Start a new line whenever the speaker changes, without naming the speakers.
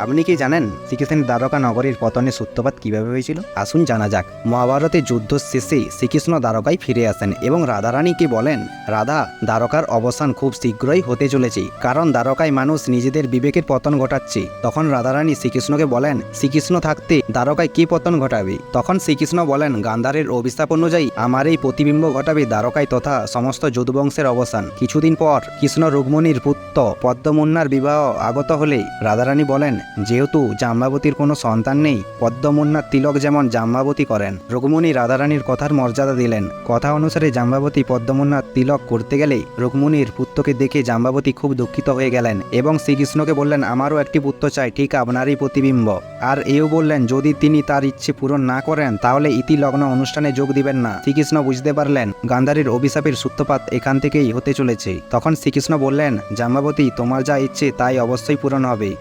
আপনি কি জানেন শ্রীকৃষ্ণের দ্বারকা নগরীর পতনের সূত্রপাত কিভাবে হয়েছিল? আসুন জানা যাক। মহাভারতের যুদ্ধ শেষে শ্রীকৃষ্ণ দ্বারকায় ফিরে আসেন এবং রাধারানীকে বলেন, রাধা, দ্বারকার অবসান খুব শীঘ্রই হতে চলেছে, কারণ দ্বারকায় মানুষ নিজেদের বিবেকের পতন ঘটাচ্ছে। তখন রাধারানী শ্রীকৃষ্ণকে বলেন, শ্রীকৃষ্ণ থাকতে দ্বারকায় কি পতন ঘটাবে? তখন শ্রীকৃষ্ণ বলেন, গান্ধারের অভিশাপ অনুযায়ী আমার এই প্রতিবিম্ব ঘটাবে দ্বারকায় তথা সমস্ত যদুবংশের অবসান। কিছুদিন পর কৃষ্ণ রুক্মিণীর পুত্র পদ্মমুন্নার বিবাহ আগত হলে রাধারানী বলেন, যেহেতু জাম্বাবতীর কোনো সন্তান নেই, পদ্মমুন্নার তিলক যেমন জাম্বাবতী করেন। রুক্মিণী রাধারানীর কথার মর্যাদা দিলেন। কথা অনুসারে জাম্বাবতী পদ্মমুন্নার তিলক করতে গেলে রুক্মিণীর পুত্রকে দেখে জাম্বাবতী খুব দুঃখিত হয়ে গেলেন এবং শ্রীকৃষ্ণকে বললেন, আমারও একটি পুত্র চাই, ঠিক আপনারই প্রতিবিম্ব। আর এও বললেন, যদি তিনি তার ইচ্ছে পূরণ না করেন তাহলে ইতি লগ্ন অনুষ্ঠানে যোগ দিবেন না। শ্রীকৃষ্ণ বুঝতে পারলেন গান্ধারীর অভিশাপের সূত্রপাত এখান থেকেই হতে চলেছে। তখন শ্রীকৃষ্ণ বললেন, জাম্বাবতী, তোমার যা ইচ্ছে তাই অবশ্যই পূরণ হবে।